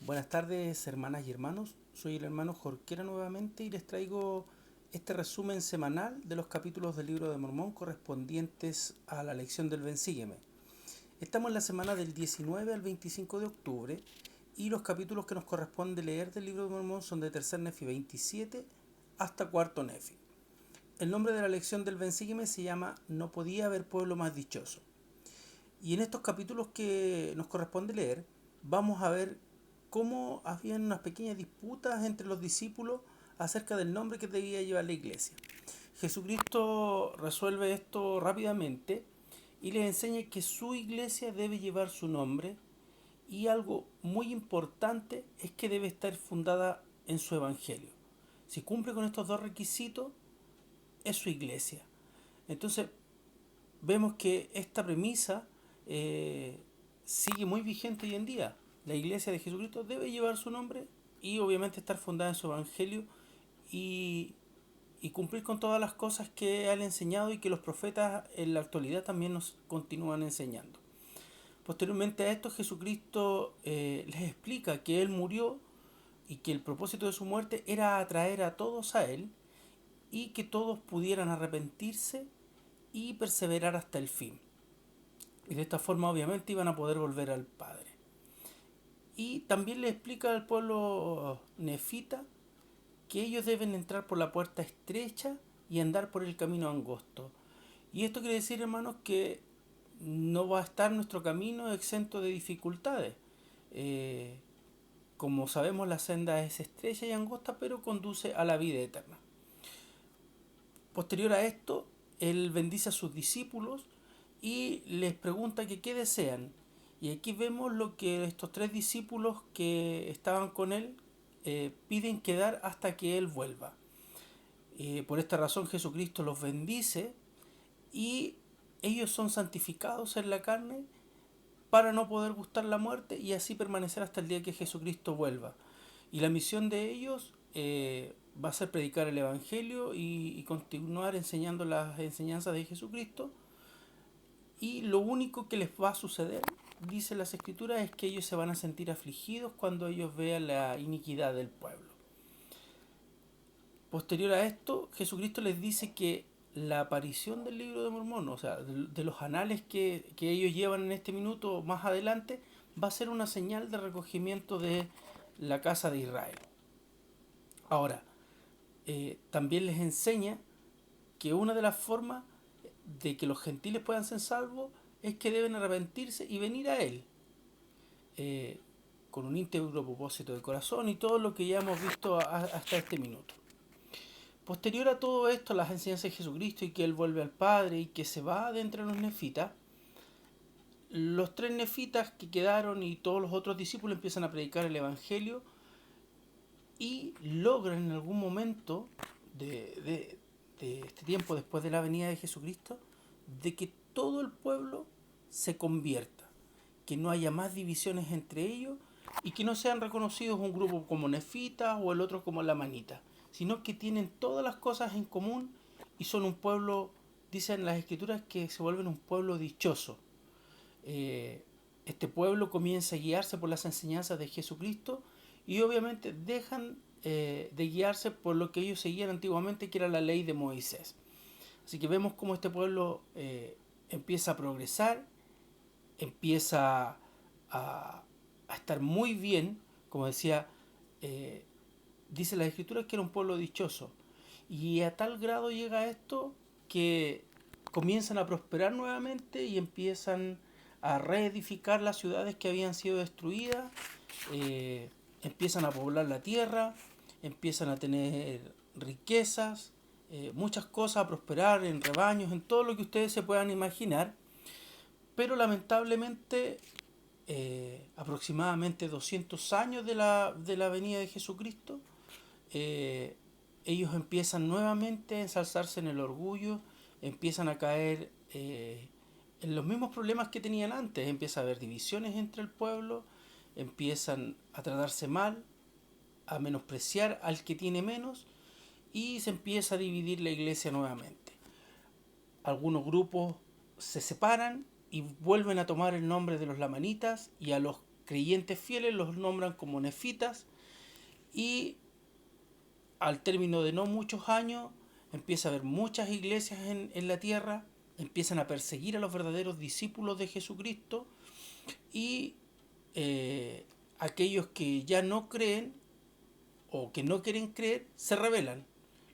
Buenas tardes, hermanas y hermanos. Soy el hermano Jorquera nuevamente y les traigo este resumen semanal de los capítulos del Libro de Mormón correspondientes a la lección del Ven Sígueme. Estamos en la semana del 19 al 25 de octubre y los capítulos que nos corresponde leer del Libro de Mormón son de Tercer Nefi 27 hasta Cuarto Nefi. El nombre de la lección del Ven Sígueme se llama No podía haber pueblo más dichoso. Y en estos capítulos que nos corresponde leer, vamos a ver cómo habían unas pequeñas disputas entre los discípulos acerca del nombre que debía llevar la iglesia. Jesucristo resuelve esto rápidamente y les enseña que su iglesia debe llevar su nombre y algo muy importante es que debe estar fundada en su evangelio. Si cumple con estos dos requisitos, es su iglesia. Entonces, vemos que esta premisa eh, sigue muy vigente hoy en día. La iglesia de Jesucristo debe llevar su nombre y obviamente estar fundada en su evangelio y, y cumplir con todas las cosas que han enseñado y que los profetas en la actualidad también nos continúan enseñando. Posteriormente a esto, Jesucristo les explica que Él murió y que el propósito de su muerte era atraer a todos a Él y que todos pudieran arrepentirse y perseverar hasta el fin. Y de esta forma obviamente iban a poder volver al Padre. Y también le explica al pueblo nefita que ellos deben entrar por la puerta estrecha y andar por el camino angosto. Y esto quiere decir, hermanos, que no va a estar nuestro camino exento de dificultades. Eh, como sabemos, la senda es estrecha y angosta, pero conduce a la vida eterna. Posterior a esto, él bendice a sus discípulos y les pregunta que qué desean. Y aquí vemos lo que estos tres discípulos que estaban con él piden quedar hasta que él vuelva. Por esta razón Jesucristo los bendice y ellos son santificados en la carne para no poder gustar la muerte y así permanecer hasta el día que Jesucristo vuelva. Y la misión de ellos va a ser predicar el Evangelio y continuar enseñando las enseñanzas de Jesucristo. Y lo único que les va a suceder, dice las Escrituras, es que ellos se van a sentir afligidos cuando ellos vean la iniquidad del pueblo. Posterior a esto, Jesucristo les dice que la aparición del libro de Mormón, o sea, de los anales que ellos llevan en este minuto más adelante, va a ser una señal de recogimiento de la casa de Israel. Ahora, también les enseña que una de las formas de que los gentiles puedan ser salvos es que deben arrepentirse y venir a Él, eh, con un íntegro propósito de corazón y todo lo que ya hemos visto hasta este minuto. Posterior a todo esto, las enseñanzas de Jesucristo y que Él vuelve al Padre y que se va de entre los nefitas, los tres nefitas que quedaron y todos los otros discípulos empiezan a predicar el Evangelio y logran en algún momento de este tiempo después de la venida de Jesucristo de que todo el pueblo se convierta, que no haya más divisiones entre ellos y que no sean reconocidos un grupo como nefitas o el otro como lamanitas, sino que tienen todas las cosas en común y son un pueblo, dicen las escrituras, que se vuelven un pueblo dichoso. Este pueblo comienza a guiarse por las enseñanzas de Jesucristo y obviamente dejan de guiarse por lo que ellos seguían antiguamente, que era la ley de Moisés. Así que vemos cómo este pueblo empieza a progresar, empieza a estar muy bien, como decía, eh, dice la escritura que era un pueblo dichoso. Y a tal grado llega esto que comienzan a prosperar nuevamente y empiezan a reedificar las ciudades que habían sido destruidas, eh, empiezan a poblar la tierra, empiezan a tener riquezas, muchas cosas, a prosperar en rebaños, en todo lo que ustedes se puedan imaginar, pero lamentablemente aproximadamente 200 años de la venida de Jesucristo, eh, ellos empiezan nuevamente a ensalzarse en el orgullo, empiezan a caer en los mismos problemas que tenían antes, empieza a haber divisiones entre el pueblo, empiezan a tratarse mal, a menospreciar al que tiene menos y se empieza a dividir la iglesia nuevamente. Algunos grupos se separan y vuelven a tomar el nombre de los lamanitas y a los creyentes fieles los nombran como nefitas, y al término de no muchos años empieza a haber muchas iglesias en la tierra, empiezan a perseguir a los verdaderos discípulos de Jesucristo, y aquellos que ya no creen o que no quieren creer se rebelan,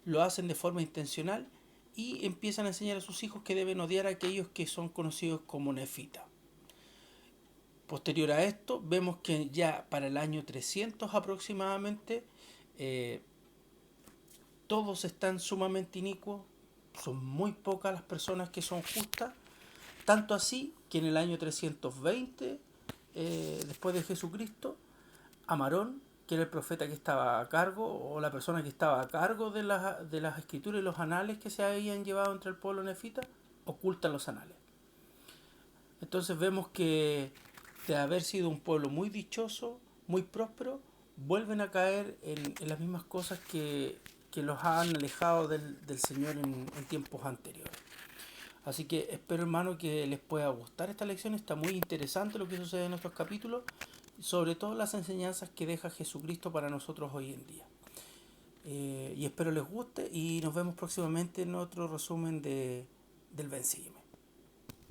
lo hacen de forma intencional y empiezan a enseñar a sus hijos que deben odiar a aquellos que son conocidos como nefitas. Posterior a esto, vemos que ya para el año 300 aproximadamente, todos están sumamente inicuos, son muy pocas las personas que son justas, tanto así que en el año 320, después de Jesucristo, Amarón, que era el profeta que estaba a cargo, o la persona que estaba a cargo de las escrituras y los anales que se habían llevado entre el pueblo nefita, oculta los anales. Entonces vemos que de haber sido un pueblo muy dichoso, muy próspero, vuelven a caer en las mismas cosas que los han alejado del Señor en tiempos anteriores. Así que espero, hermano, que les pueda gustar esta lección. Está muy interesante lo que sucede en estos capítulos, sobre todo las enseñanzas que deja Jesucristo para nosotros hoy en día. Y espero les guste, y nos vemos próximamente en otro resumen del Ven, Sígueme.